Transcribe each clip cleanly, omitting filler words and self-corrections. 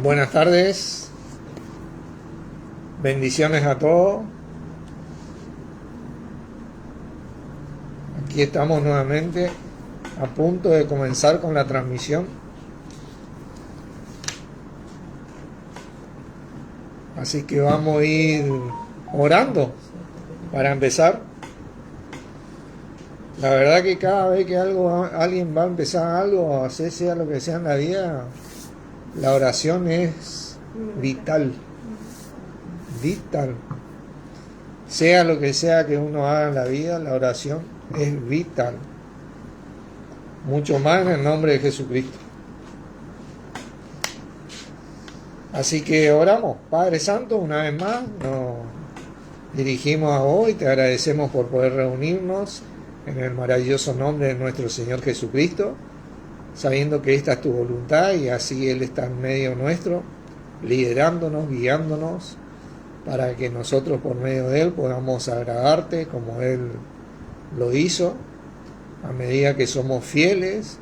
Buenas tardes, bendiciones a todos. Aquí estamos nuevamente a punto de comenzar con la transmisión. Así que vamos a ir orando para empezar. La verdad que cada vez que alguien va a empezar algo, a hacer sea lo que sea en la vida, la oración es vital. Vital. Sea lo que sea que uno haga en la vida, la oración es vital. Mucho más en el nombre de Jesucristo. Así que oramos. Padre Santo, una vez más nos dirigimos a vos y te agradecemos por poder reunirnos en el maravilloso nombre de nuestro Señor Jesucristo, sabiendo que esta es tu voluntad y así Él está en medio nuestro, liderándonos, guiándonos, para que nosotros por medio de Él podamos agradarte como Él lo hizo, a medida que somos fieles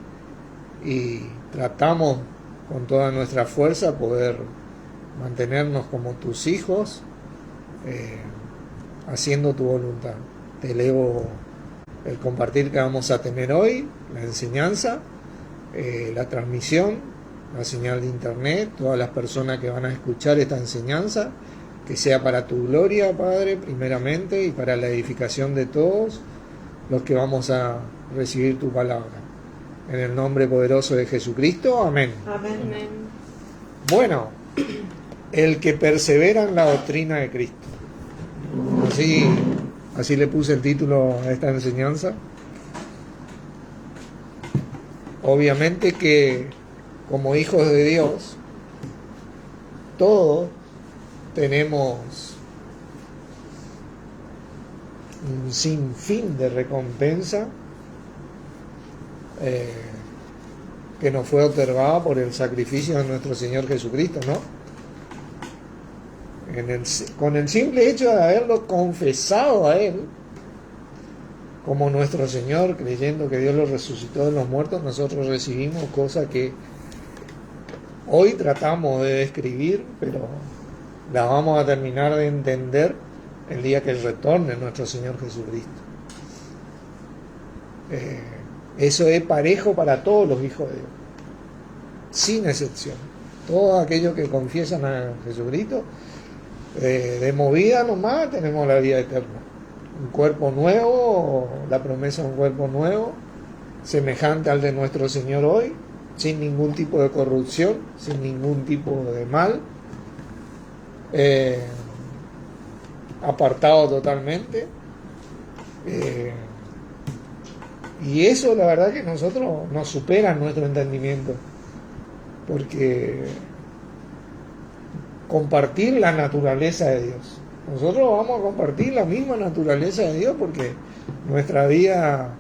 y tratamos con toda nuestra fuerza poder mantenernos como tus hijos, haciendo tu voluntad. Te elevo el compartir que vamos a tener hoy, la enseñanza, la transmisión, la señal de internet, todas las personas que van a escuchar esta enseñanza, que sea para tu gloria, Padre, primeramente, y para la edificación de todos los que vamos a recibir tu palabra. En el nombre poderoso de Jesucristo, amén. Amén. Bueno, el que persevera en la doctrina de Cristo. Así le puse el título a esta enseñanza. Obviamente que como hijos de Dios, todos tenemos un sinfín de recompensa que nos fue otorgada por el sacrificio de nuestro Señor Jesucristo, ¿no? Con el simple hecho de haberlo confesado a Él como nuestro Señor, creyendo que Dios lo resucitó de los muertos, nosotros recibimos cosas que hoy tratamos de describir, pero las vamos a terminar de entender el día que Él retorne nuestro Señor Jesucristo. Eso es parejo para todos los hijos de Dios, sin excepción. Todos aquellos que confiesan a Jesucristo, de movida nomás tenemos la vida eterna. Un cuerpo nuevo, la promesa de un cuerpo nuevo, semejante al de nuestro Señor hoy, sin ningún tipo de corrupción, sin ningún tipo de mal, apartado totalmente. Y eso la verdad que nosotros nos supera nuestro entendimiento, porque compartir la naturaleza de Dios, nosotros vamos a compartir la misma naturaleza de Dios, porque nuestra vida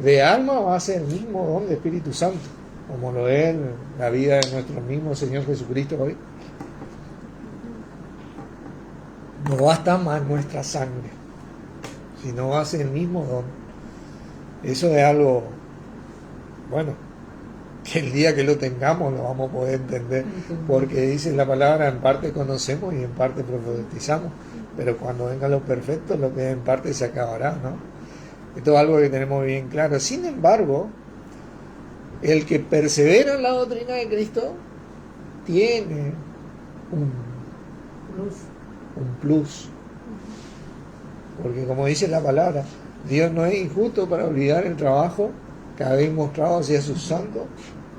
de alma va a ser el mismo don de Espíritu Santo, como lo es la vida de nuestro mismo Señor Jesucristo hoy. No basta más nuestra sangre, sino va a ser el mismo don. Eso es algo, bueno, que el día que lo tengamos lo vamos a poder entender, porque dice la palabra, en parte conocemos y en parte profetizamos, pero cuando vengan los perfectos, lo que en parte se acabará, ¿no? Esto es algo que tenemos bien claro. Sin embargo, el que persevera en la doctrina de Cristo tiene un plus, porque como dice la palabra, Dios no es injusto para olvidar el trabajo que habéis mostrado hacia sus santos,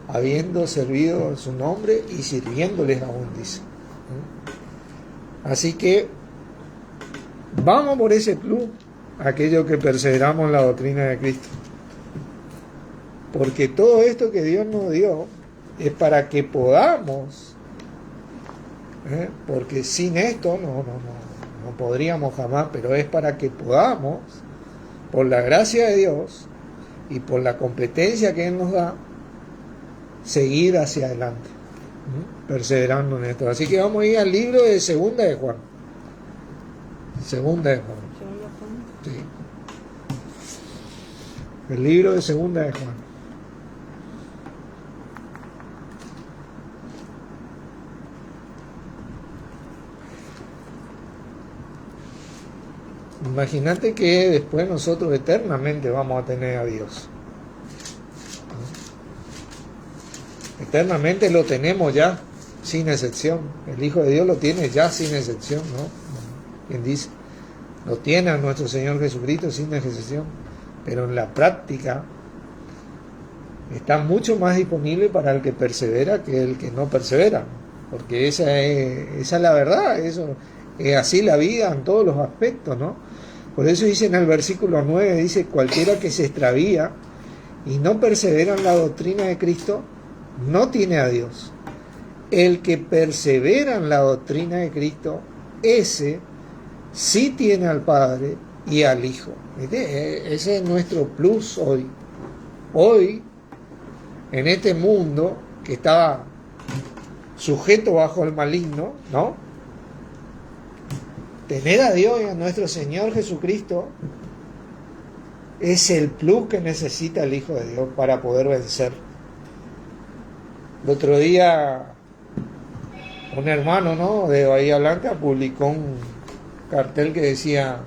habiendo servido en su nombre y sirviéndoles aún, dice. Así que vamos por ese plus, aquellos que perseveramos en la doctrina de Cristo, porque todo esto que Dios nos dio es para que podamos, porque sin esto no podríamos jamás, pero es para que podamos, por la gracia de Dios y por la competencia que Él nos da, seguir hacia adelante, perseverando en esto. Así que vamos a ir al libro de Segunda de Juan. Segunda de Juan. Sí. El libro de Segunda de Juan. Imagínate que después nosotros eternamente vamos a tener a Dios. Eternamente lo tenemos ya, sin excepción. El Hijo de Dios lo tiene ya sin excepción, ¿no? Quien dice, lo tiene a nuestro Señor Jesucristo sin excepción. Pero en la práctica está mucho más disponible para el que persevera que el que no persevera. Porque esa es la verdad, eso es así la vida en todos los aspectos, ¿no? Por eso dice en el versículo 9, dice, cualquiera que se extravía y no persevera en la doctrina de Cristo, no tiene a Dios. El que persevera en la doctrina de Cristo, ese sí tiene al Padre y al Hijo. ¿Viste? Ese es nuestro plus hoy. Hoy, en este mundo que está sujeto bajo el maligno, ¿no? Tener a Dios y a nuestro Señor Jesucristo es el plus que necesita el Hijo de Dios para poder vencer. El otro día un hermano, ¿no?, de Bahía Blanca publicó un cartel que decía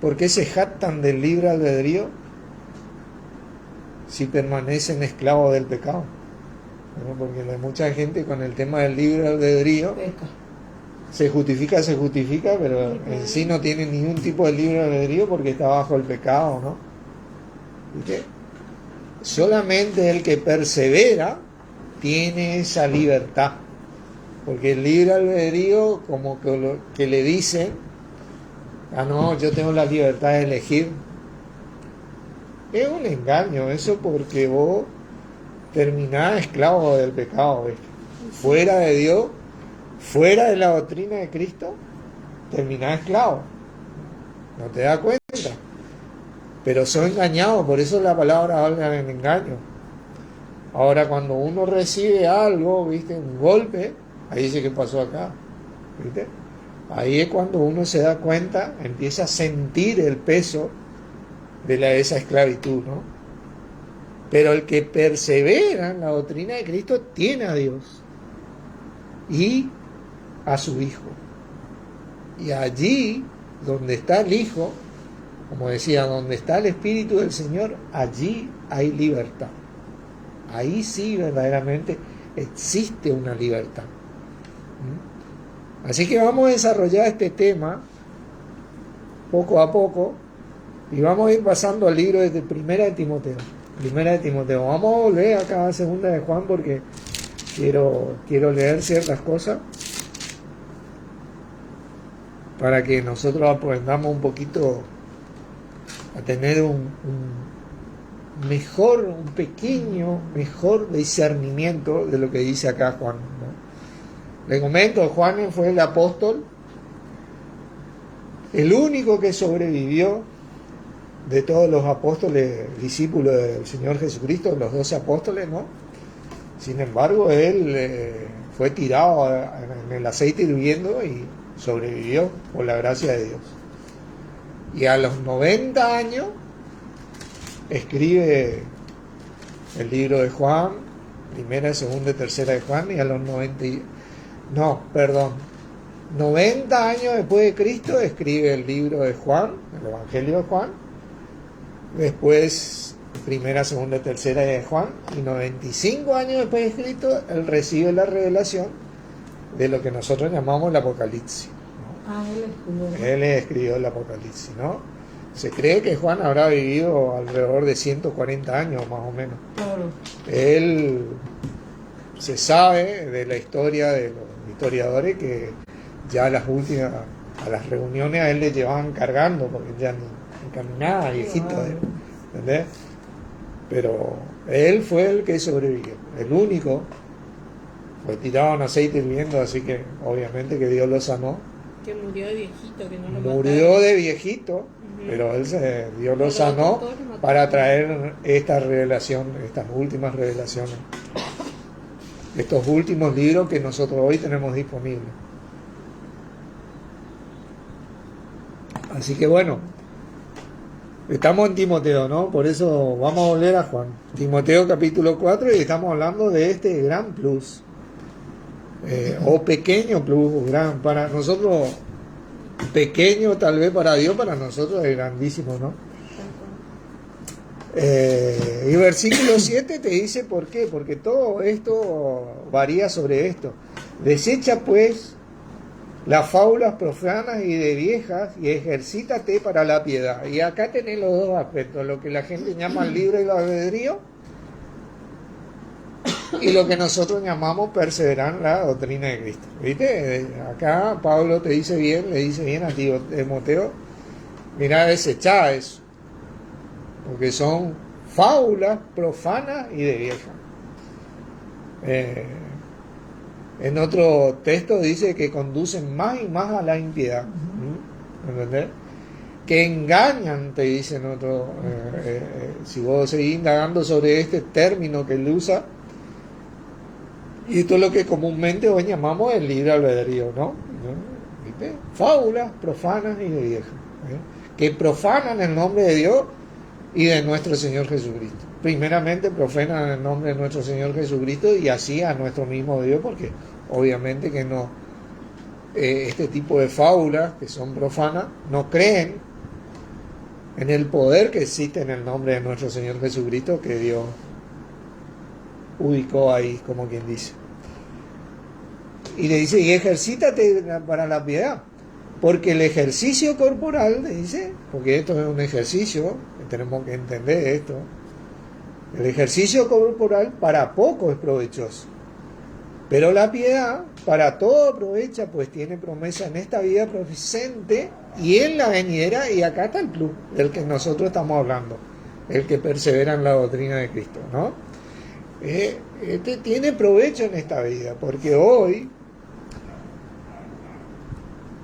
¿por qué se jactan del libre albedrío si permanecen esclavos del pecado? Bueno, porque hay mucha gente con el tema del libre albedrío se justifica, pero en sí no tiene ningún tipo de libre albedrío porque está bajo el pecado, ¿no? ¿Viste? Solamente el que persevera tiene esa libertad, porque el libre albedrío como que le dicen, no, yo tengo la libertad de elegir. Es un engaño eso, porque vos terminás esclavo del pecado, ¿ves? Fuera de Dios, fuera de la doctrina de Cristo, terminás esclavo. No te das cuenta. Pero son engañados, por eso la palabra habla del engaño. Ahora, cuando uno recibe algo, ¿viste?, un golpe, ahí dice, ¿qué pasó acá? ¿Viste? Ahí es cuando uno se da cuenta, empieza a sentir el peso de esa esclavitud, ¿no? Pero el que persevera en la doctrina de Cristo tiene a Dios y a su Hijo. Y allí, donde está el Hijo, como decía, donde está el Espíritu del Señor, allí hay libertad. Ahí sí verdaderamente existe una libertad. Así que vamos a desarrollar este tema poco a poco y vamos a ir pasando al libro de Primera de Timoteo. Primera de Timoteo. Vamos a volver acá a Segunda de Juan porque quiero leer ciertas cosas para que nosotros aprendamos un poquito a tener un pequeño mejor discernimiento de lo que dice acá Juan, ¿no? Le comento, Juan fue el apóstol, el único que sobrevivió de todos los apóstoles, discípulos del Señor Jesucristo, los 12 apóstoles, ¿no? Sin embargo, él fue tirado en el aceite hirviendo y sobrevivió por la gracia de Dios. Y a los 90 años escribe el libro de Juan, primera, segunda y tercera de Juan, y a los 90 años después de Cristo escribe el libro de Juan, el Evangelio de Juan, después primera, segunda y tercera de Juan, y 95 años después de Cristo él recibe la revelación de lo que nosotros llamamos el Apocalipsis, ¿no? Él escribió el Apocalipsis, ¿no? Se cree que Juan habrá vivido alrededor de 140 años más o menos. Claro. Él, se sabe de la historia de los historiadores que ya a las reuniones a él le llevaban cargando porque ya ni caminaba, viejito, ¿entendés? Pero él fue el que sobrevivió, el único. Fue tirado en aceite hirviendo, así que obviamente que Dios lo sanó. Que murió de viejito, que no lo murió mataron. De viejito, pero Dios lo sanó para traer esta revelación, estas últimas revelaciones, estos últimos libros que nosotros hoy tenemos disponibles. Así que bueno, estamos en Timoteo, ¿no? Por eso vamos a volver a Juan. Timoteo capítulo 4 y estamos hablando de este gran plus, o pequeño plus, gran. Para nosotros pequeño tal vez para Dios, para nosotros es grandísimo, ¿no? Y versículo 7 te dice por qué, porque todo esto varía sobre esto. Desecha pues las fábulas profanas y de viejas y ejercítate para la piedad. Y acá tenés los dos aspectos, lo que la gente llama el libre albedrío y lo que nosotros llamamos perseverar en la doctrina de Cristo. ¿Viste? Acá Pablo te dice bien, le dice bien a Timoteo, mira, desechá eso, porque son fábulas profanas y de viejas. En otro texto dice que conducen más y más a la impiedad. ¿Entendés? Que engañan, te dice en otro. Si vos seguís indagando sobre este término que él usa, y esto es lo que comúnmente hoy llamamos el libre albedrío, ¿no? ¿Viste? Fábulas profanas y de viejas, que profanan el nombre de Dios y de nuestro Señor Jesucristo. Primeramente profanan el nombre de nuestro Señor Jesucristo y así a nuestro mismo Dios, porque obviamente que no, este tipo de fábulas que son profanas no creen en el poder que existe en el nombre de nuestro Señor Jesucristo, que Dios ubicó ahí, como quien dice. Y le dice, y ejercítate para la piedad, porque el ejercicio corporal, le dice, porque esto es un ejercicio, tenemos que entender esto, el ejercicio corporal para poco es provechoso, pero la piedad para todo aprovecha, pues tiene promesa en esta vida presente y en la venidera, y acá está el plus del que nosotros estamos hablando, el que persevera en la doctrina de Cristo, ¿no? Este tiene provecho en esta vida, porque hoy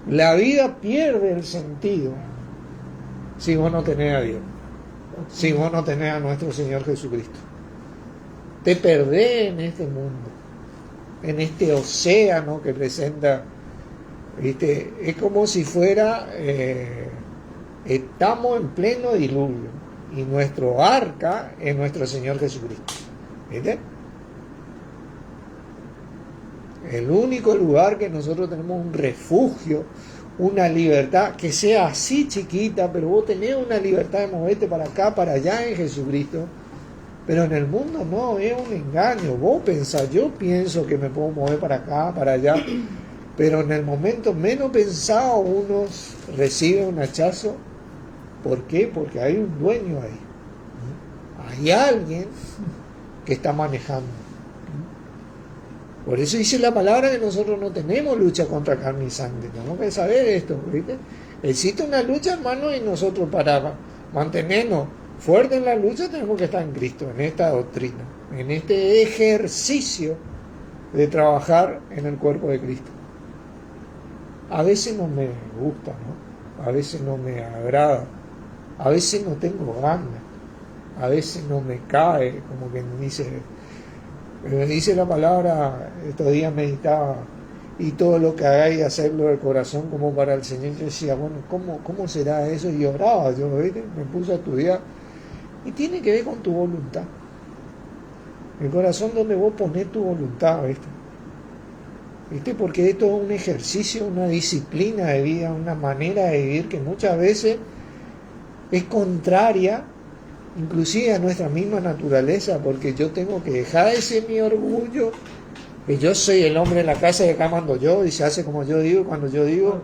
la vida pierde el sentido si vos no tenés a Dios, si vos no tenés a nuestro Señor Jesucristo. Te perdés en este mundo, en este océano que presenta, ¿viste? Es como si fuera, estamos en pleno diluvio y nuestro arca es nuestro Señor Jesucristo, ¿viste? El único lugar que nosotros tenemos un refugio, una libertad que sea así chiquita, pero vos tenés una libertad de moverte para acá, para allá en Jesucristo. Pero en el mundo no, es un engaño. Vos pensás, yo pienso que me puedo mover para acá, para allá, pero en el momento menos pensado uno recibe un hachazo. ¿Por qué? Porque hay un dueño ahí. Hay alguien que está manejando. Por eso dice la palabra que nosotros no tenemos lucha contra carne y sangre. Tenemos que saber esto, ¿viste? Existe una lucha, hermano, y nosotros para mantenernos fuertes en la lucha tenemos que estar en Cristo, en esta doctrina, en este ejercicio de trabajar en el cuerpo de Cristo. A veces no me gusta, ¿no? A veces no me agrada, a veces no tengo ganas, a veces no me cae, como que dice la palabra. Estos días meditaba, y todo lo que hagáis, hacerlo del corazón como para el Señor. Yo decía, bueno, ¿cómo será eso? Y oraba, yo, ¿viste? Me puse a estudiar, y tiene que ver con tu voluntad, el corazón donde vos ponés tu voluntad, ¿viste? Porque esto es un ejercicio, una disciplina de vida, una manera de vivir que muchas veces es contraria inclusive a nuestra misma naturaleza, porque yo tengo que dejar ese mi orgullo, que yo soy el hombre en la casa y acá mando yo, y se hace como yo digo, cuando yo digo,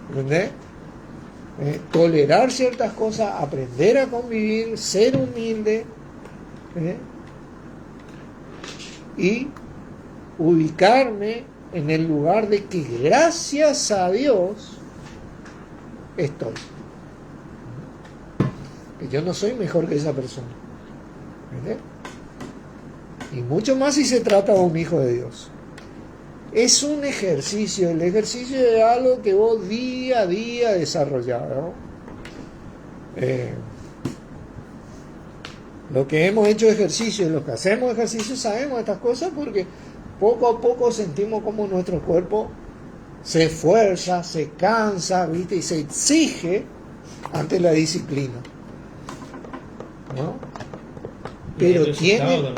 ¿entendés? Tolerar ciertas cosas, aprender a convivir, ser humilde, y ubicarme en el lugar de que gracias a Dios estoy. Que yo no soy mejor que esa persona, ¿verdad? Y mucho más si se trata de un hijo de Dios. Es un ejercicio, el ejercicio es algo que vos día a día desarrollás, ¿no? Lo que hemos hecho ejercicio, los que hacemos ejercicio sabemos estas cosas, porque poco a poco sentimos como nuestro cuerpo se esfuerza, se cansa, ¿viste? Y se exige ante la disciplina, ¿no? Pero tiene,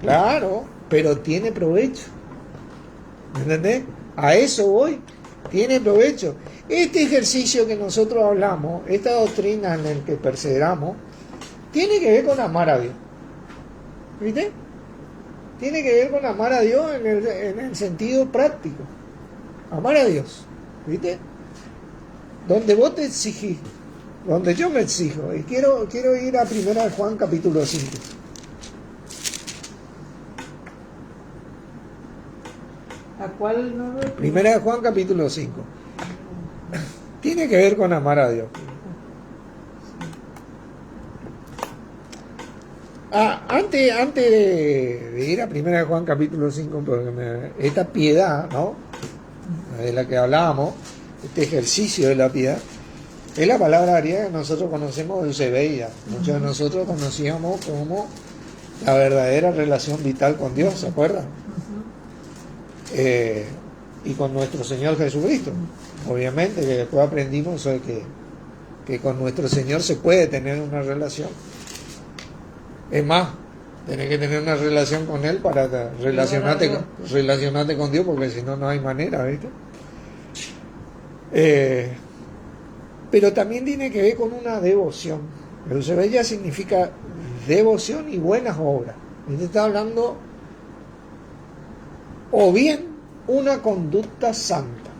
claro, pero tiene provecho, ¿entendés? A eso voy, tiene provecho. Este ejercicio que nosotros hablamos, esta doctrina en la que perseveramos, tiene que ver con amar a Dios. ¿Viste? Tiene que ver con amar a Dios en el sentido práctico. Amar a Dios. ¿Viste? Donde vos te exigís, donde yo me exijo. Y quiero ir a 1 Juan capítulo 5. ¿A cuál no? 1 Juan capítulo 5. Tiene que ver con amar a Dios. Antes de ir a 1 Juan capítulo 5, porque esta piedad, ¿no?, de la que hablábamos, este ejercicio de la piedad, es la palabra griega que nosotros conocemos de Eusebia. Muchos de nosotros conocíamos como la verdadera relación vital con Dios, ¿se acuerdan? Y con nuestro Señor Jesucristo. Obviamente que después aprendimos que con nuestro Señor se puede tener una relación. Es más, tenés que tener una relación con Él para relacionarte con Dios, porque si no, no hay manera, ¿viste? Pero también tiene que ver con una devoción. Eusebia significa devoción y buenas obras. Y te está hablando, o bien, una conducta santa,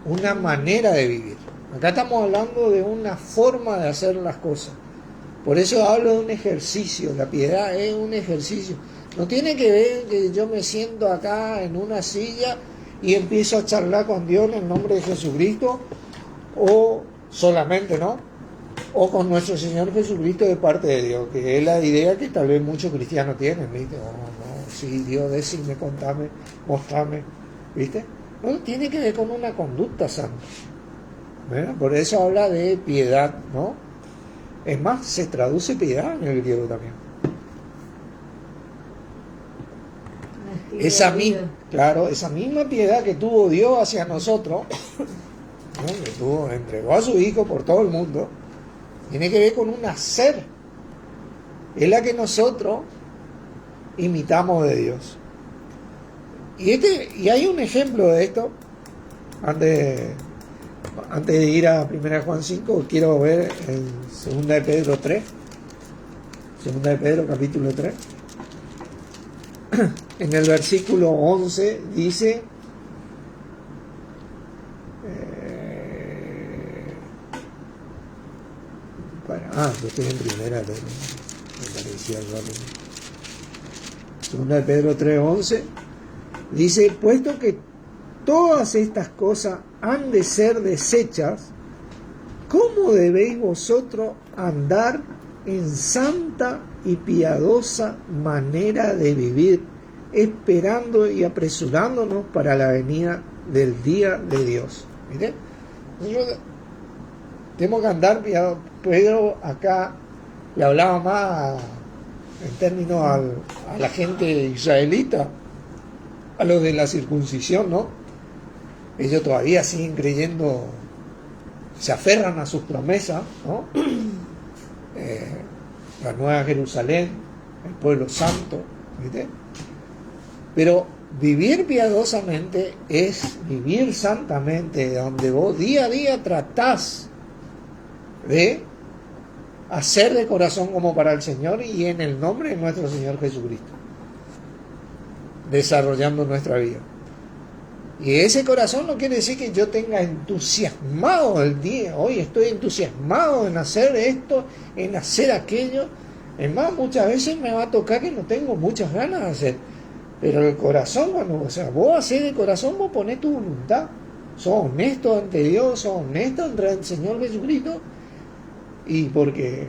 una manera de vivir. Acá estamos hablando de una forma de hacer las cosas. Por eso hablo de un ejercicio. La piedad es un ejercicio. No tiene que ver que yo me siento acá en una silla y empiezo a charlar con Dios en el nombre de Jesucristo, o solamente, ¿no?, o con nuestro Señor Jesucristo de parte de Dios, que es la idea que tal vez muchos cristianos tienen, ¿viste? Oh, no, sí, Dios, decime, contame, mostrame, ¿viste? No, tiene que ver con una conducta santa. ¿Verdad? Por eso habla de piedad, ¿no? Es más, se traduce piedad en el griego también. Esa misma piedad que tuvo Dios hacia nosotros, ¿no?, que entregó a su Hijo por todo el mundo, tiene que ver con un hacer. Es la que nosotros imitamos de Dios. Y hay un ejemplo de esto. Antes de ir a 1 Juan 5, quiero ver en 2 de Pedro 3. 2 de Pedro capítulo 3. En el versículo 11 dice, yo estoy en primera, pero me parecía rápido. 2 de Pedro 3:11 dice, puesto que todas estas cosas han de ser deshechas, ¿cómo debéis vosotros andar en santa y piadosa manera de vivir, esperando y apresurándonos para la venida del día de Dios? ¿Mire? Nosotros tenemos que andar piadosos. Pedro acá le hablaba más en términos a la gente israelita, a los de la circuncisión, ¿no? Ellos todavía siguen creyendo, se aferran a sus promesas, ¿no? La Nueva Jerusalén, el pueblo santo, ¿viste? Pero vivir piadosamente es vivir santamente, donde vos día a día tratás de hacer de corazón como para el Señor y en el nombre de nuestro Señor Jesucristo, desarrollando nuestra vida. Y ese corazón no quiere decir que yo tenga entusiasmado el día, hoy estoy entusiasmado en hacer esto, en hacer aquello. Es más, muchas veces me va a tocar que no tengo muchas ganas de hacer, pero el corazón, vos haces de corazón, vos ponés tu voluntad, sos honesto ante Dios, sos honesto ante el Señor Jesucristo, y porque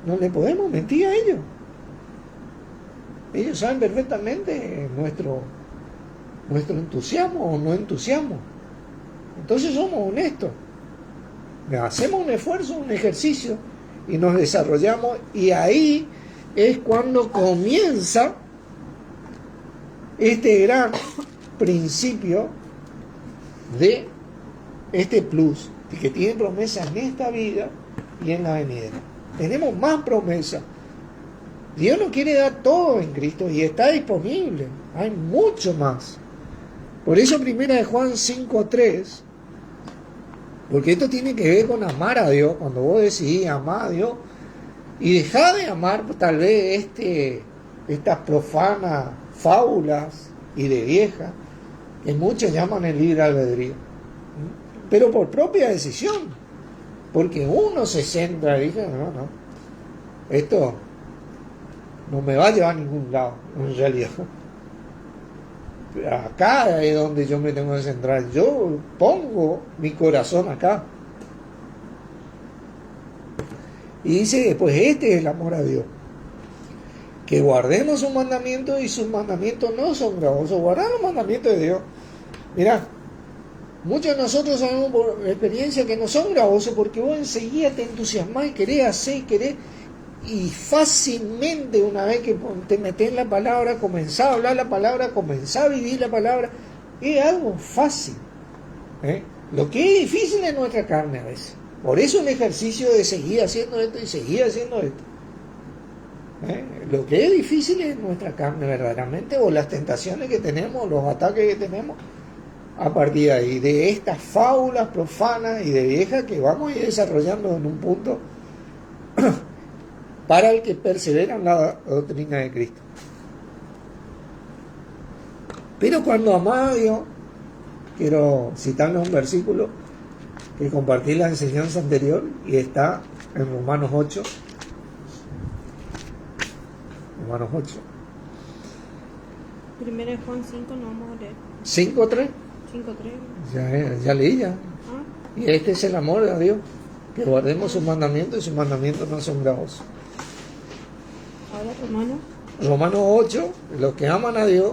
no le podemos mentir a ellos. Ellos saben perfectamente nuestro entusiasmo o no entusiasmo. Entonces somos honestos, hacemos un esfuerzo, un ejercicio y nos desarrollamos, y ahí es cuando comienza este gran principio de este plus, que tiene promesas en esta vida y en la venidera. Tenemos más promesas. Dios nos quiere dar todo en Cristo y está disponible. Hay mucho más. Por eso primera de Juan 5:3, porque esto tiene que ver con amar a Dios. Cuando vos decidís amar a Dios y dejá de amar tal vez estas profanas fábulas y de vieja que muchos llaman el libre albedrío, pero por propia decisión, porque uno se centra y dice, no, esto no me va a llevar a ningún lado, en realidad. Acá es donde yo me tengo que centrar. Yo pongo mi corazón acá. Y dice, pues este es el amor a Dios. Que guardemos sus mandamientos, y sus mandamientos no son gravosos. Guardar los mandamientos de Dios. Mirá, muchos de nosotros sabemos por experiencia que no son gravosos, porque vos enseguida te entusiasmás y querés hacer y fácilmente una vez que te metés en la palabra, comenzás a hablar la palabra, comenzás a vivir la palabra, es algo fácil. Lo que es difícil es nuestra carne a veces. Por eso el ejercicio de seguir haciendo esto y seguir haciendo esto. Lo que es difícil es nuestra carne verdaderamente, o las tentaciones que tenemos, los ataques que tenemos a partir de ahí, de estas fábulas profanas y de viejas que vamos a ir desarrollando en un punto para el que persevera en la doctrina de Cristo. Pero cuando amás a Dios, quiero citarles un versículo que compartí la enseñanza anterior y está en Romanos 8. Romanos 8. Primera de Juan 5, no vamos a leer. 5:3. 5:3. Ya leí ya. Ah, Y este es el amor de Dios, que guardemos sus mandamientos, y sus mandamientos no son gravosos. ahora Romanos. Romanos 8, los que aman a Dios,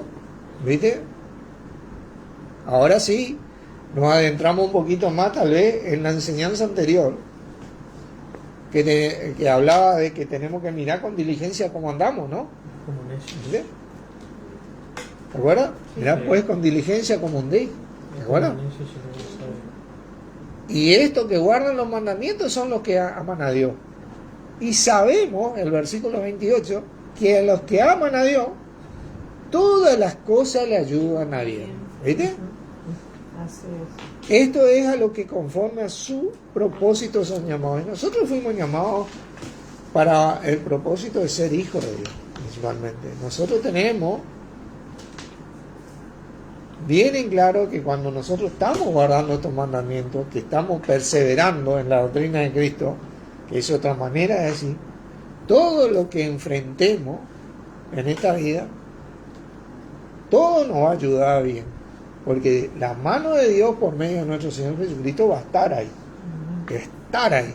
¿viste? Ahora sí, nos adentramos un poquito más tal vez en la enseñanza anterior, que hablaba de que tenemos que mirar con diligencia cómo andamos, ¿no? Como necios. ¿Viste? ¿Te acuerdas? Mirá pues con diligencia como andéis. ¿Te acuerdas? Como necios y no lo saben. Y estos que guardan los mandamientos son los que aman a Dios. Y sabemos, el versículo 28, que a los que aman a Dios, todas las cosas le ayudan a bien. ¿Viste? Así es. Esto es a lo que conforme a su propósito son llamados. Y nosotros fuimos llamados para el propósito de ser hijos de Dios, principalmente. Nosotros tenemos bien en claro que cuando nosotros estamos guardando estos mandamientos, que estamos perseverando en la doctrina de Cristo, que es otra manera de decir, todo lo que enfrentemos en esta vida, todo nos va a ayudar a bien, porque la mano de Dios por medio de nuestro Señor Jesucristo va a estar ahí, estar ahí.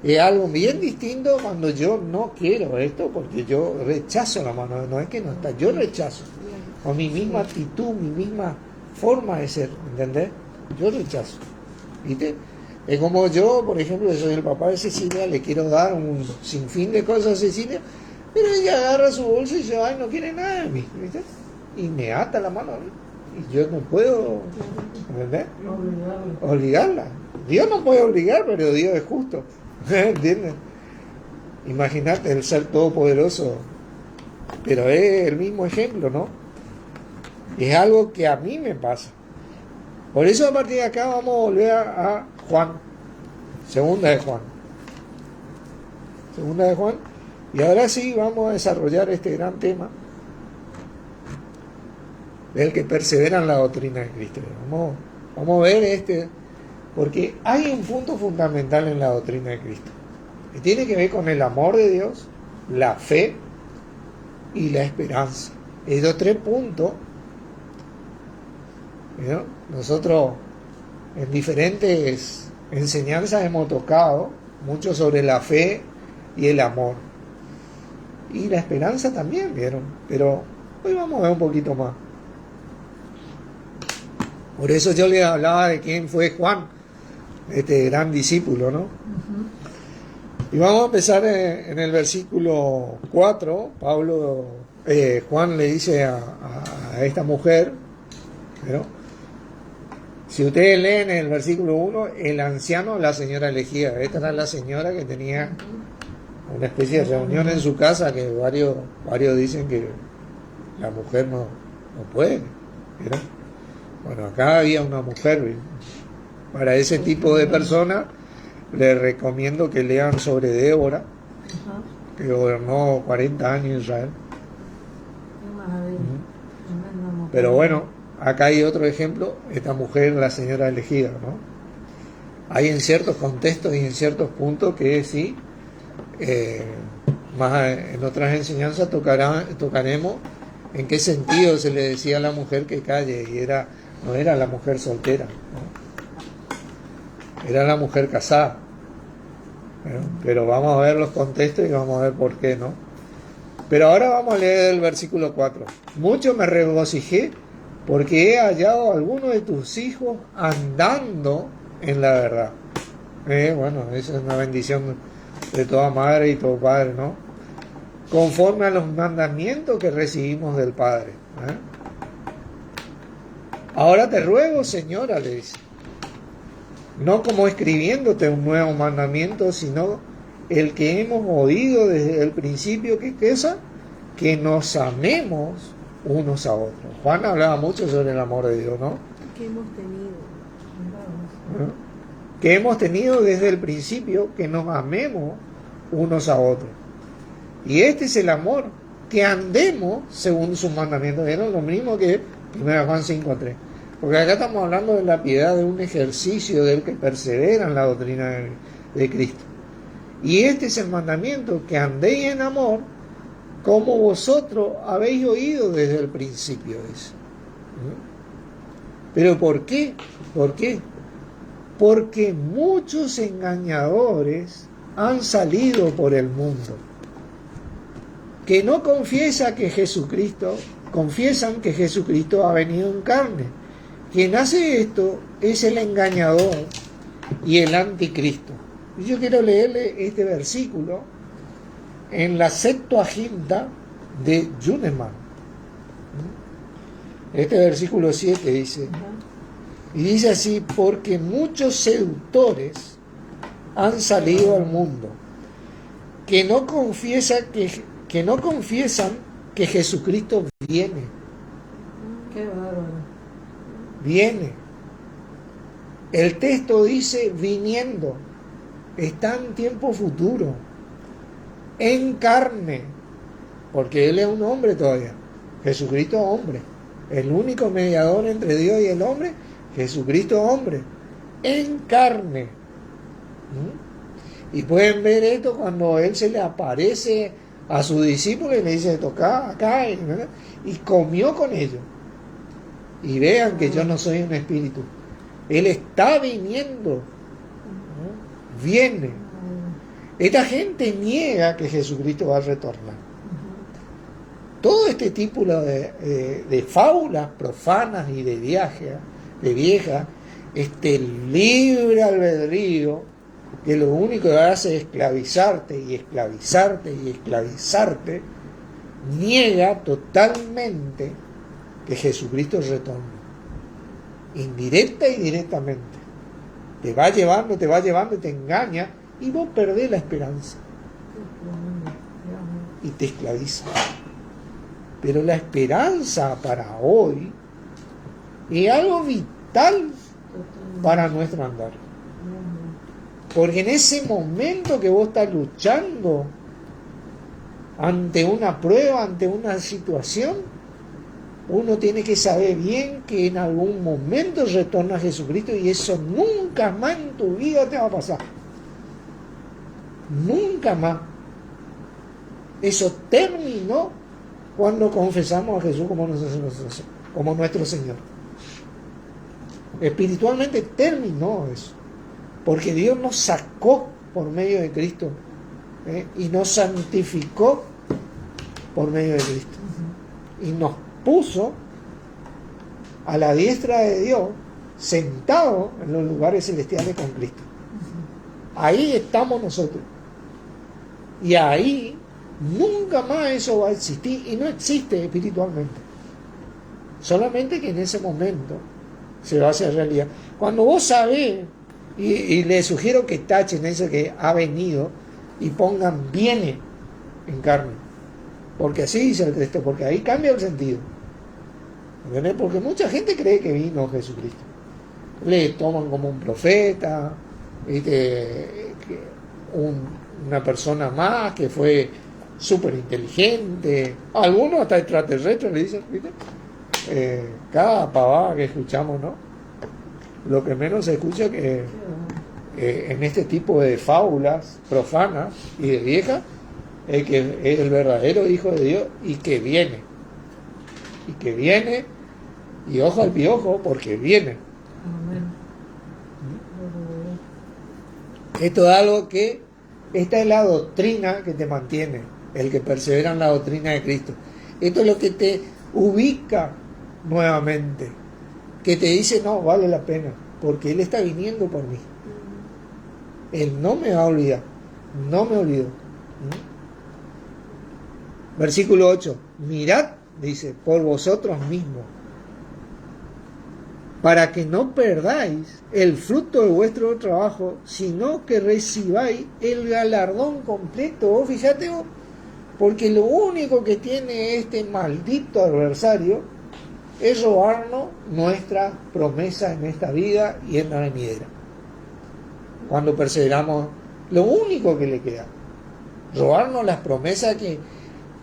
Es algo bien distinto cuando yo no quiero esto, porque yo rechazo la mano de Dios, no es que no está, yo rechazo, con mi misma actitud, mi misma forma de ser, ¿entendés? Yo rechazo, ¿viste? Es como yo, por ejemplo, soy el papá de Cecilia, le quiero dar un sinfín de cosas a Cecilia, pero ella agarra su bolsa y dice, ay, no quiere nada de mí, ¿viste? Y me ata la mano a mí, y yo no puedo, ¿entendés? Obligarla. Dios no puede obligar, pero Dios es justo, ¿entiendes? Imagínate el ser todopoderoso, pero es el mismo ejemplo, ¿no? Es algo que a mí me pasa. Por eso a partir de acá vamos a volver a Juan, segunda de Juan. Segunda de Juan. Y ahora sí vamos a desarrollar este gran tema del que persevera en la doctrina de Cristo. Vamos a ver porque hay un punto fundamental en la doctrina de Cristo, que tiene que ver con el amor de Dios, la fe y la esperanza. Esos tres puntos, ¿no? Nosotros en diferentes enseñanzas hemos tocado mucho sobre la fe y el amor. Y la esperanza también, ¿vieron? Pero hoy vamos a ver un poquito más. Por eso yo les hablaba de quién fue Juan, este gran discípulo, ¿no? Y vamos a empezar en el versículo 4. Juan le dice a esta mujer, ¿no? Si ustedes leen en el versículo 1, el anciano, la señora elegida. Esta era la señora que tenía una especie de reunión en su casa, que varios dicen que la mujer no puede, ¿verdad? Bueno, acá había una mujer. Para ese tipo de personas, les recomiendo que lean sobre Débora, Ajá. que gobernó 40 años en Israel. Qué maravilla. Tremenda mujer. Pero bueno, acá hay otro ejemplo, esta mujer, la señora elegida, ¿no? Hay en ciertos contextos y en ciertos puntos que sí, más en otras enseñanzas tocaremos en qué sentido se le decía a la mujer que calle, y no era la mujer soltera, ¿no? Era la mujer casada. Pero vamos a ver los contextos y vamos a ver por qué, ¿no? Pero ahora vamos a leer el versículo 4. Mucho me regocijé porque he hallado a alguno de tus hijos andando en la verdad. Bueno, esa es una bendición de toda madre y todo padre, ¿no? Conforme a los mandamientos que recibimos del Padre. Ahora te ruego, señora, le dice, no como escribiéndote un nuevo mandamiento, sino el que hemos oído desde el principio, que nos amemos unos a otros. Juan hablaba mucho sobre el amor de Dios, ¿no? Que hemos tenido. ¿No? Que hemos tenido desde el principio, que nos amemos unos a otros. Y este es el amor, que andemos según sus mandamientos. Era lo mismo que 1 Juan 5:3. Porque acá estamos hablando de la piedad, de un ejercicio del que persevera en la doctrina de Cristo. Y este es el mandamiento, que andéis en amor, como vosotros habéis oído desde el principio. Dice. ¿Pero por qué? ¿Por qué? Porque muchos engañadores han salido por el mundo, que no confiesan que Jesucristo ha venido en carne. Quien hace esto es el engañador y el anticristo. Yo quiero leerle este versículo en la Septuaginta de Yuneman. Este versículo 7 dice, y dice así, porque muchos seductores han salido al mundo, que no confiesan que Jesucristo viene. Qué bárbaro. Viene. El texto dice viniendo. Está en tiempo futuro. En carne. Porque Él es un hombre todavía. Jesucristo hombre. El único mediador entre Dios y el hombre. Jesucristo hombre. En carne. Y pueden ver esto cuando Él se le aparece a sus discípulos y le dice, toca acá. Y comió con ellos. Y vean que yo no soy un espíritu. Él está viniendo. Viene. Esta gente niega que Jesucristo va a retornar. Todo este tipo de fábulas profanas y de viejas, este libre albedrío, que lo único que hace es esclavizarte y esclavizarte y esclavizarte, niega totalmente que Jesucristo retorne, indirecta y directamente. Te va llevando y te engaña, y vos perdés la esperanza y te esclaviza. Pero la esperanza para hoy es algo vital para nuestro andar, porque en ese momento que vos estás luchando ante una prueba, ante una situación, uno tiene que saber bien que en algún momento retorna Jesucristo, y eso nunca más en tu vida te va a pasar. Nunca más. Eso terminó cuando confesamos a Jesús como nuestro Señor. Espiritualmente terminó eso. Porque Dios nos sacó por medio de Cristo, y nos santificó por medio de Cristo. Y nos puso a la diestra de Dios, sentado en los lugares celestiales con Cristo. Ahí estamos nosotros. Y ahí nunca más eso va a existir, y no existe espiritualmente. Solamente que en ese momento se va a hacer realidad. Cuando vos sabés, y les sugiero que tachen eso que ha venido y pongan viene en carne. Porque así dice el texto, porque ahí cambia el sentido. ¿Entendés? Porque mucha gente cree que vino Jesucristo. Le toman como un profeta, ¿viste? Una persona más que fue súper inteligente. Algunos hasta extraterrestres le dicen, ¿viste? Cada pavada que escuchamos, ¿no? Lo que menos se escucha que en este tipo de fábulas profanas y de viejas es que es el verdadero Hijo de Dios y que viene. Y ojo al piojo porque viene. Amén. Esto es algo que, esta es la doctrina que te mantiene, el que persevera en la doctrina de Cristo. Esto es lo que te ubica nuevamente, que te dice, no, vale la pena, porque Él está viniendo por mí. Él no me va a olvidar, no me olvidó. Versículo 8, mirad, dice, por vosotros mismos, para que no perdáis el fruto de vuestro trabajo, sino que recibáis el galardón completo. Vos fíjate vos, porque lo único que tiene este maldito adversario es robarnos nuestra promesa en esta vida y en la venidera. Cuando perseveramos, lo único que le queda, robarnos las promesas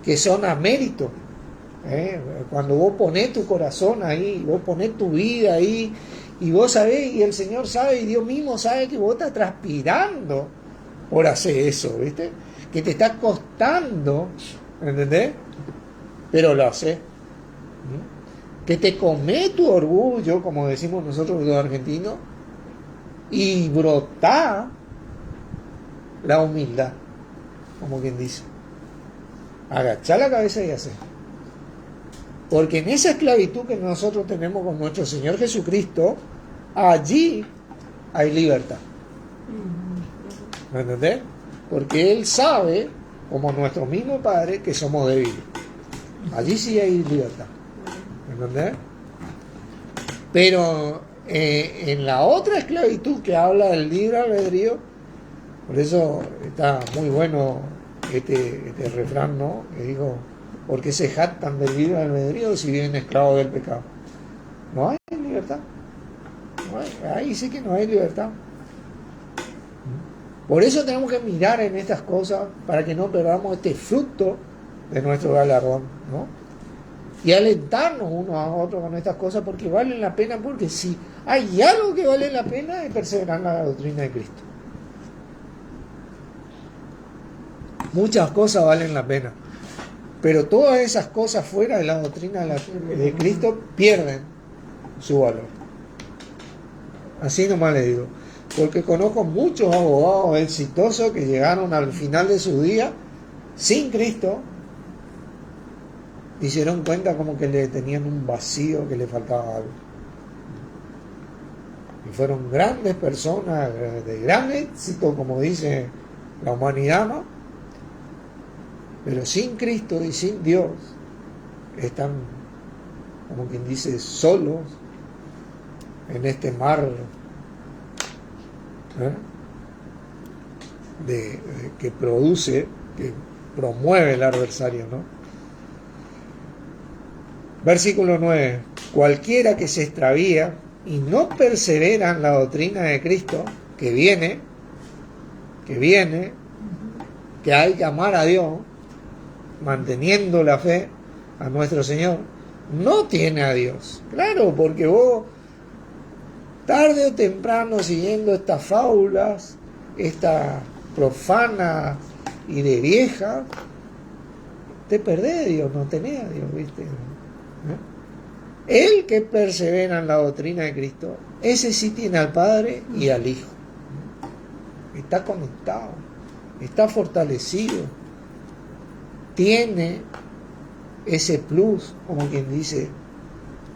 que son a mérito. Cuando vos ponés tu corazón ahí, vos ponés tu vida ahí, y vos sabés, y el Señor sabe, y Dios mismo sabe que vos estás transpirando por hacer eso, ¿viste? Que te está costando, ¿entendés? Pero lo haces. Que te come tu orgullo, como decimos nosotros los argentinos, y brota la humildad, como quien dice. Agachá la cabeza y hacer. Porque en esa esclavitud que nosotros tenemos con nuestro Señor Jesucristo, allí hay libertad. ¿Me entendés? Porque Él sabe, como nuestro mismo Padre, que somos débiles. Allí sí hay libertad. ¿Me entendés? Pero en la otra esclavitud que habla del libre albedrío, por eso está muy bueno este refrán, ¿no? Que digo, ¿por qué se jactan del libre albedrío si viven esclavos del pecado? No hay libertad. No hay, ahí sí que no hay libertad. Por eso tenemos que mirar en estas cosas para que no perdamos este fruto de nuestro galardón, ¿no? Y alentarnos unos a otros con estas cosas porque valen la pena, porque si hay algo que vale la pena es perseverar en la doctrina de Cristo. Muchas cosas valen la pena, pero todas esas cosas fuera de la doctrina de Cristo pierden su valor. Así nomás le digo, porque conozco muchos abogados exitosos que llegaron al final de su día sin Cristo y se dieron cuenta como que le tenían un vacío, que le faltaba algo. Y fueron grandes personas de gran éxito, como dice la humanidad, ¿no? Pero sin Cristo y sin Dios están, como quien dice, solos en este mar que produce, que promueve el adversario, ¿no? Versículo 9. Cualquiera que se extravía y no persevera en la doctrina de Cristo, que viene, que hay que amar a Dios, manteniendo la fe a nuestro Señor, no tiene a Dios. Claro, porque vos, tarde o temprano, siguiendo estas fábulas, esta profana y de vieja, te perdés de Dios, no tenés a Dios, ¿viste? El que persevera en la doctrina de Cristo, ese sí tiene al Padre y al Hijo. Está conectado, está fortalecido, tiene ese plus, como quien dice,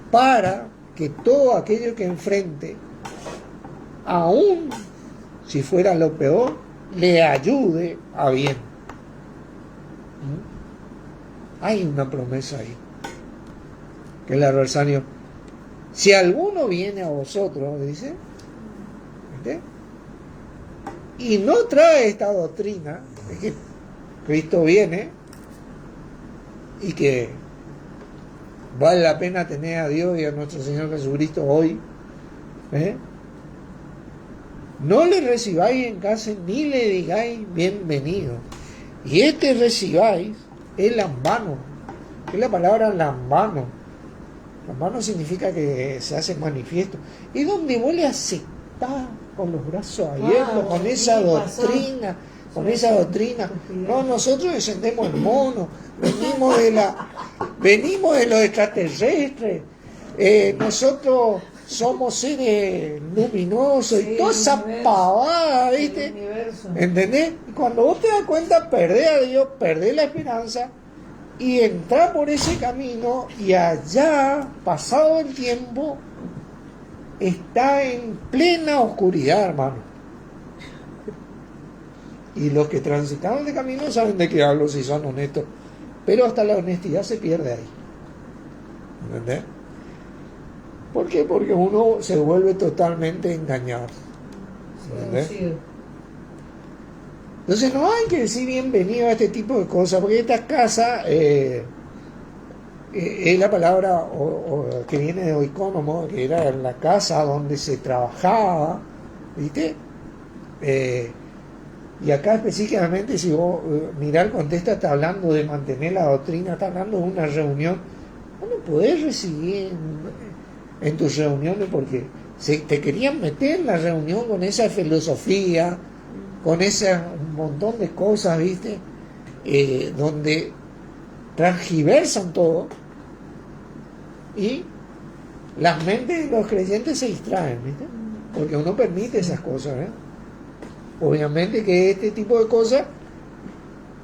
para que todo aquello que enfrente, aún si fuera lo peor, le ayude a bien. Hay una promesa ahí, que el adversario, si alguno viene a vosotros, dice, ¿viste? Y no trae esta doctrina de que Cristo viene y que Vale la pena tener a Dios y a nuestro Señor Jesucristo hoy. No le recibáis en casa ni le digáis bienvenido. Y este recibáis es lambano. Es la palabra lambano. Lambano significa que se hace manifiesto. Es donde vos le aceptás con los brazos abiertos, con esa doctrina. Con esa doctrina. No, nosotros descendemos en mono, venimos de los extraterrestres, nosotros somos seres luminosos y toda esa pavada, ¿viste? ¿Entendés? Y cuando vos te das cuenta, perdés a Dios, perdés la esperanza y entrás por ese camino y allá, pasado el tiempo, está en plena oscuridad, hermano. Y los que transitaron de camino saben de qué hablo si son honestos. Pero hasta la honestidad se pierde ahí. ¿Entendés? ¿Por qué? Porque uno se vuelve totalmente engañado. ¿Entendés? Entonces no hay que decir bienvenido a este tipo de cosas, porque esta casa es la palabra que viene de oikónomo, que era la casa donde se trabajaba, ¿viste? Y acá específicamente, si vos mirás el contexto, está hablando de mantener la doctrina, está hablando de una reunión. Vos no podés recibir en tus reuniones porque te querían meter en la reunión con esa filosofía, con ese montón de cosas, ¿viste? Donde transgiversan todo y las mentes de los creyentes se distraen, ¿viste? Porque uno permite esas cosas, ¿eh? Obviamente que este tipo de cosas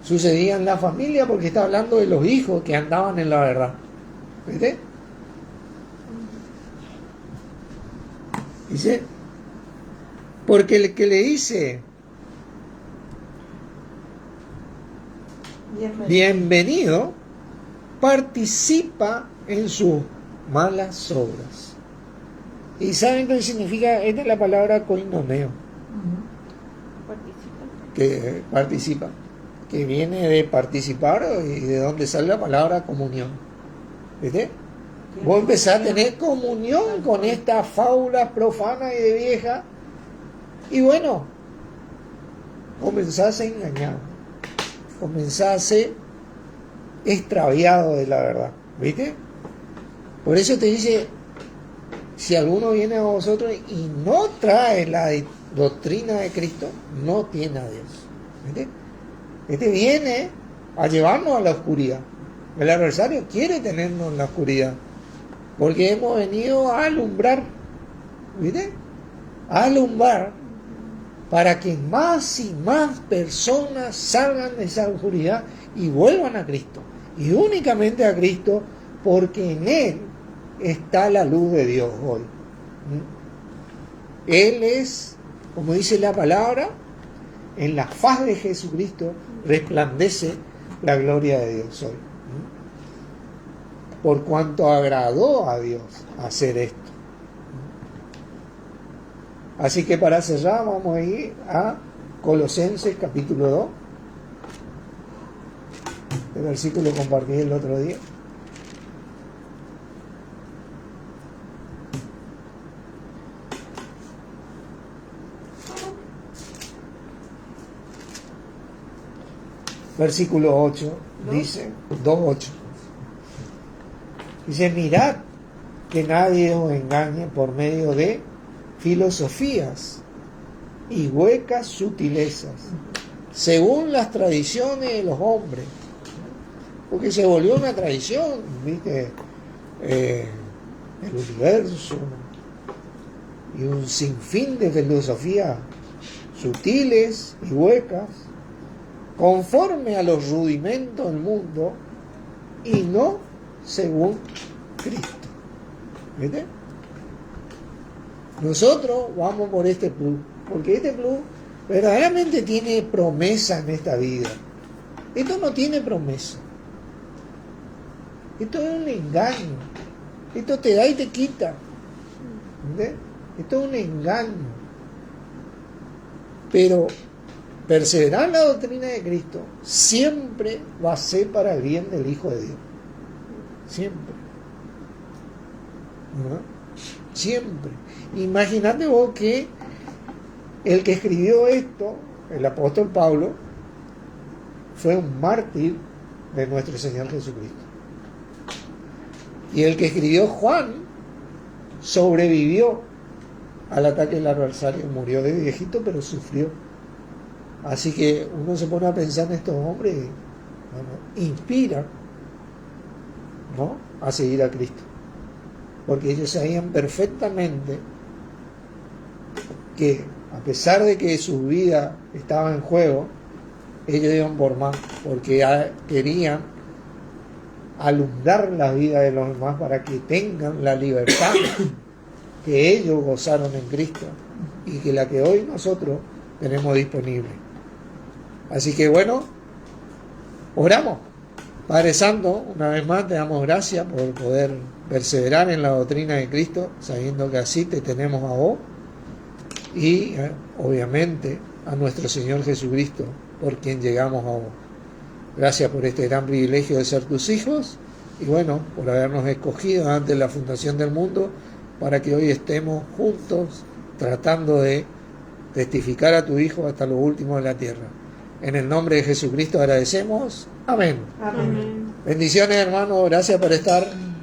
sucedían en la familia porque está hablando de los hijos que andaban en la verdad. ¿Viste? Dice, porque el que le dice bienvenido participa en sus malas obras. ¿Y saben qué significa? Esta es la palabra koinoneo. Que participa, que viene de participar y de donde sale la palabra comunión. ¿Viste? Vos empezás a tener comunión con estas fábulas profanas y de vieja y bueno, comenzás a engañar, comenzás a ser extraviado de la verdad. ¿Viste? Por eso te dice, si alguno viene a vosotros y no trae la doctrina de Cristo, no tiene a Dios. ¿Viste? Este viene a llevarnos a la oscuridad. El adversario quiere tenernos en la oscuridad porque hemos venido a alumbrar. ¿Viste? A alumbrar para que más y más personas salgan de esa oscuridad y vuelvan a Cristo. Y únicamente a Cristo, porque en Él está la luz de Dios hoy. Él es, como dice la palabra, en la faz de Jesucristo resplandece la gloria de Dios hoy. Por cuanto agradó a Dios hacer esto. Así que para cerrar vamos a ir a Colosenses capítulo 2. El versículo que compartí el otro día. Versículo 8, dice, 2:8. Dice, mirad que nadie os engañe por medio de filosofías y huecas sutilezas, según las tradiciones de los hombres. Porque se volvió una tradición, ¿viste? El universo y un sinfín de filosofías sutiles y huecas, conforme a los rudimentos del mundo y no según Cristo. ¿Viste? Nosotros vamos por este plus, porque este plus verdaderamente tiene promesa en esta vida. Esto no tiene promesa. Esto es un engaño. Esto te da y te quita. ¿Entendés? Esto es un engaño. Pero perseverar en la doctrina de Cristo siempre va a ser para el bien del Hijo de Dios. Siempre. ¿no? Siempre. Imagínate vos que el que escribió esto, el apóstol Pablo, fue un mártir de nuestro Señor Jesucristo. Y el que escribió Juan sobrevivió al ataque del adversario, murió de viejito, pero sufrió. Así que uno se pone a pensar en estos hombres, bueno, inspiran, ¿no?, a seguir a Cristo, porque ellos sabían perfectamente que a pesar de que su vida estaba en juego, ellos iban por más, porque querían alumbrar la vida de los demás para que tengan la libertad que ellos gozaron en Cristo y que la que hoy nosotros tenemos disponible. Así que bueno, oramos. Padre Santo, una vez más te damos gracias por poder perseverar en la doctrina de Cristo, sabiendo que así te tenemos a vos y obviamente a nuestro Señor Jesucristo, por quien llegamos a vos. Gracias por este gran privilegio de ser tus hijos y bueno, por habernos escogido antes de la fundación del mundo para que hoy estemos juntos tratando de testificar a tu Hijo hasta lo último de la tierra. En el nombre de Jesucristo agradecemos. Amén. Amén. Amén. Bendiciones, hermanos. Gracias por estar.